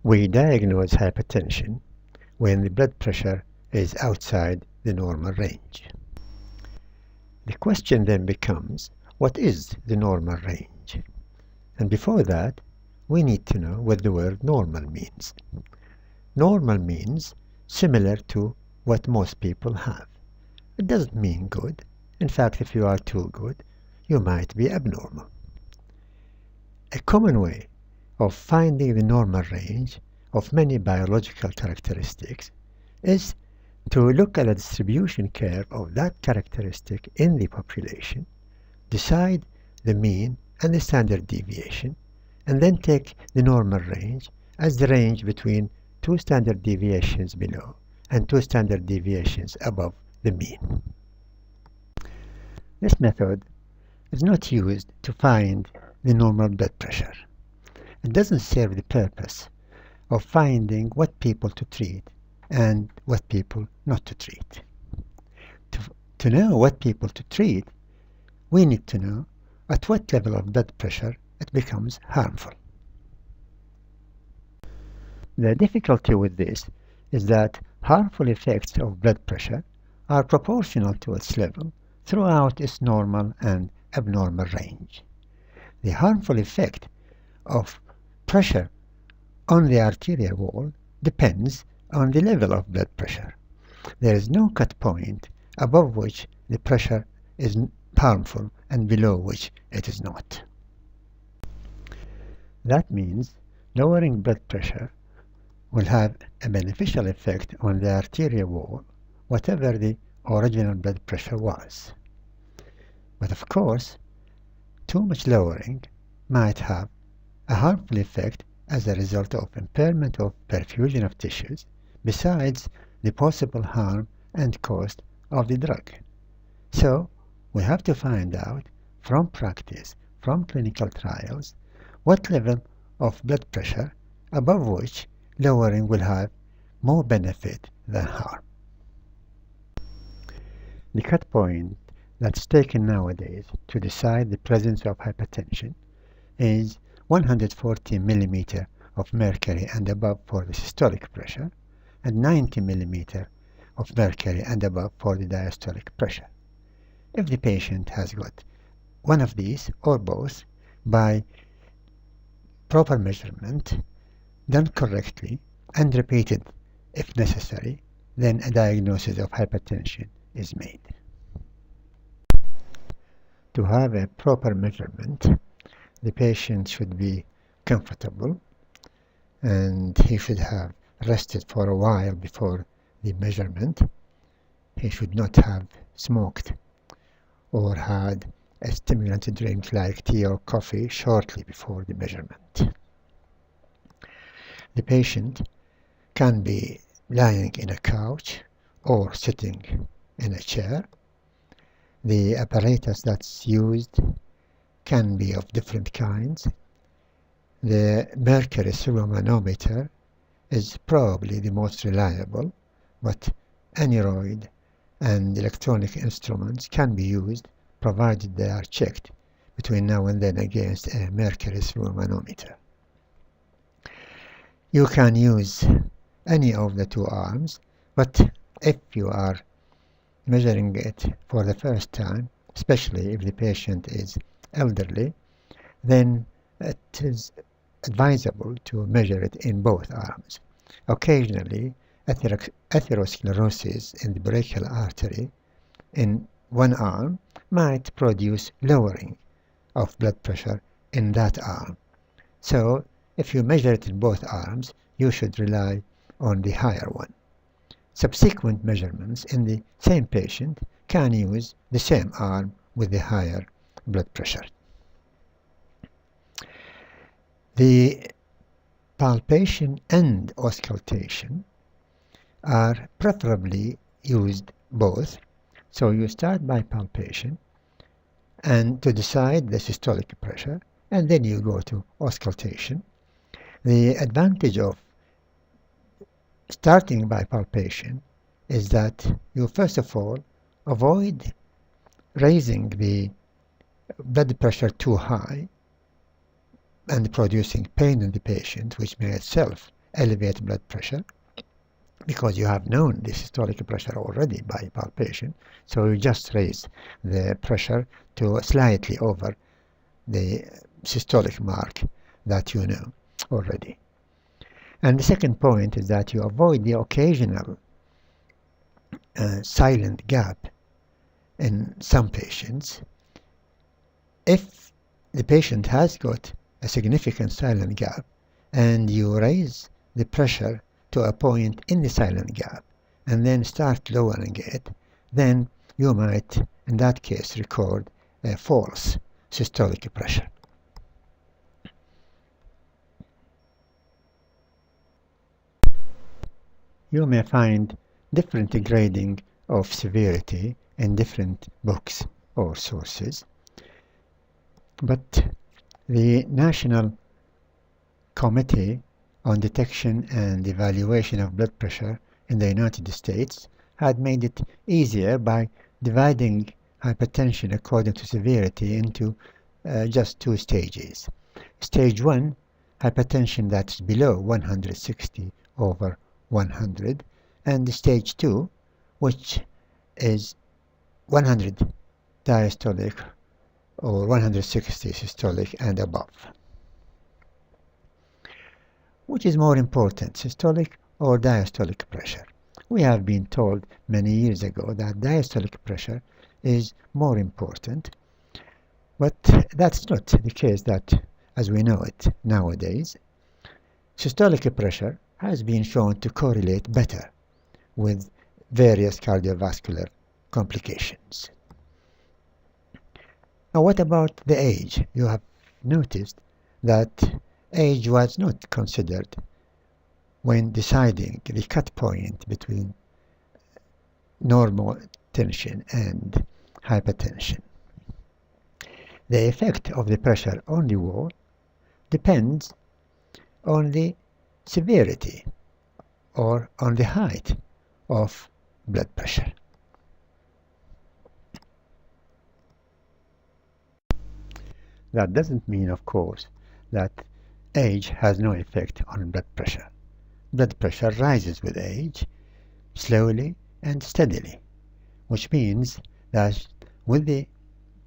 We diagnose hypertension when the blood pressure is outside the normal range. The question then becomes, what is the normal range? And before that, we need to know what the word normal means. Normal means similar to what most people have. It doesn't mean good. In fact, if you are too good, you might be abnormal. A common way of finding the normal range of many biological characteristics is to look at the distribution curve of that characteristic in the population, decide the mean and the standard deviation, and then take the normal range as the range between two standard deviations below and two standard deviations above the mean. This method is not used to find the normal blood pressure. It doesn't serve the purpose of finding what people to treat and what people not to treat. To know what people to treat, we need to know at what level of blood pressure it becomes harmful. The difficulty with this is that harmful effects of blood pressure are proportional to its level throughout its normal and abnormal range. The harmful effect of pressure on the arterial wall depends on the level of blood pressure. There is no cut point above which the pressure is harmful and below which it is not. That means lowering blood pressure will have a beneficial effect on the arterial wall, whatever the original blood pressure was. But of course, too much lowering might have a harmful effect as a result of impairment of perfusion of tissues, besides the possible harm and cost of the drug. So, we have to find out from practice, from clinical trials, what level of blood pressure above which lowering will have more benefit than harm. The cut point that's taken nowadays to decide the presence of hypertension is 140 mm of mercury and above for the systolic pressure and 90 mm of mercury and above for the diastolic pressure. If the patient has got one of these or both by proper measurement done correctly and repeated if necessary, then a diagnosis of hypertension is made. To have a proper measurement, the patient should be comfortable and he should have rested for a while before the measurement. He should not have smoked or had a stimulant drink like tea or coffee shortly before the measurement. The patient can be lying in a couch or sitting in a chair. The apparatus that's used can be of different kinds. The mercury manometer is probably the most reliable, but aneroid and electronic instruments can be used provided they are checked between now and then against a mercury manometer. You can use any of the two arms, but if you are measuring it for the first time, especially if the patient is elderly, then it is advisable to measure it in both arms. Occasionally, atherosclerosis in the brachial artery in one arm might produce lowering of blood pressure in that arm. So, if you measure it in both arms, you should rely on the higher one. Subsequent measurements in the same patient can use the same arm with the higher blood pressure. The palpation and auscultation are preferably used both. So you start by palpation and to decide the systolic pressure, and then you go to auscultation. The advantage of starting by palpation is that you first of all avoid raising the blood pressure too high and producing pain in the patient, which may itself elevate blood pressure, because you have known the systolic pressure already by palpation, so you just raise the pressure to slightly over the systolic mark that you know already. And the second point is that you avoid the occasional silent gap in some patients. If the patient has got a significant silent gap and you raise the pressure to a point in the silent gap and then start lowering it, then you might in that case record a false systolic pressure. You may find different grading of severity in different books or sources, but the National Committee on Detection and Evaluation of Blood Pressure in the United States had made it easier by dividing hypertension according to severity into just two stages. Stage 1, hypertension that's below 160 over 100, and stage 2, which is 100 diastolic or 160 systolic and above. Which is more important, systolic or diastolic pressure? We have been told many years ago that diastolic pressure is more important, but that's not the case that as we know it nowadays. Systolic pressure has been shown to correlate better with various cardiovascular complications. Now, what about the age? You have noticed that age was not considered when deciding the cut point between normal tension and hypertension. The effect of the pressure on the wall depends on the severity or on the height of blood pressure. That doesn't mean, of course, that age has no effect on blood pressure. Blood pressure rises with age, slowly and steadily, which means that with the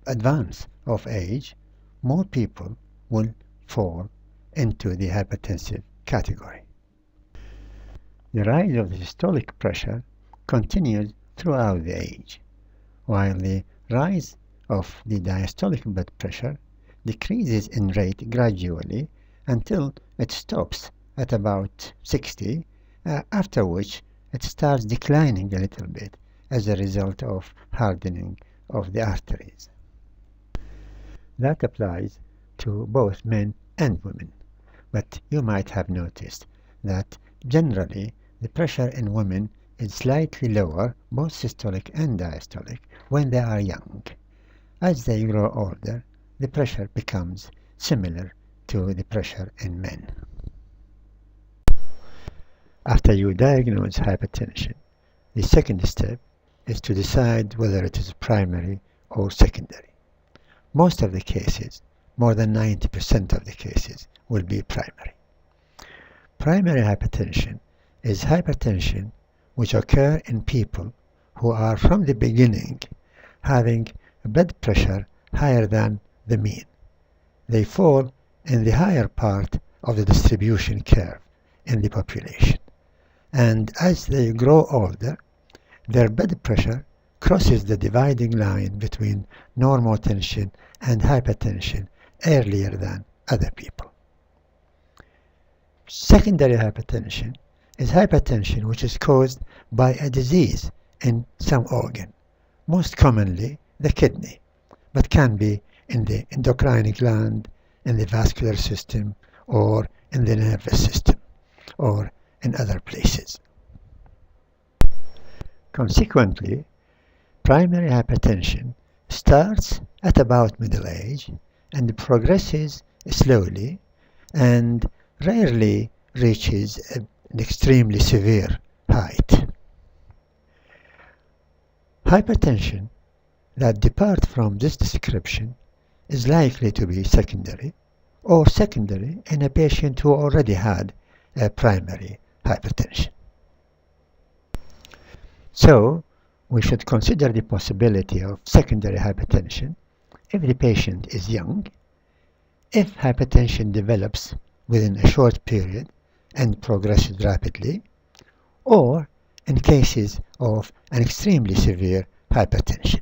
advance of age, more people will fall into the hypertensive category. The rise of the systolic pressure continues throughout the age, while the rise of the diastolic blood pressure decreases in rate gradually until it stops at about 60, after which it starts declining a little bit as a result of hardening of the arteries. That applies to both men and women, but you might have noticed that generally the pressure in women is slightly lower, both systolic and diastolic, when they are young. As they grow older, the pressure becomes similar to the pressure in men. After you diagnose hypertension, the second step is to decide whether it is primary or secondary. Most of the cases, more than 90% of the cases, will be primary. Primary hypertension is hypertension which occur in people who are from the beginning having a blood pressure higher than the mean. They fall in the higher part of the distribution curve in the population. And as they grow older, their blood pressure crosses the dividing line between normal tension and hypertension earlier than other people. Secondary hypertension is hypertension which is caused by a disease in some organ, most commonly the kidney, but can be in the endocrine gland, in the vascular system, or in the nervous system, or in other places. Consequently, primary hypertension starts at about middle age and progresses slowly and rarely reaches an extremely severe height. Hypertension that depart from this description is likely to be secondary, or secondary in a patient who already had primary hypertension. So, we should consider the possibility of secondary hypertension if the patient is young, if hypertension develops within a short period and progresses rapidly, or in cases of an extremely severe hypertension.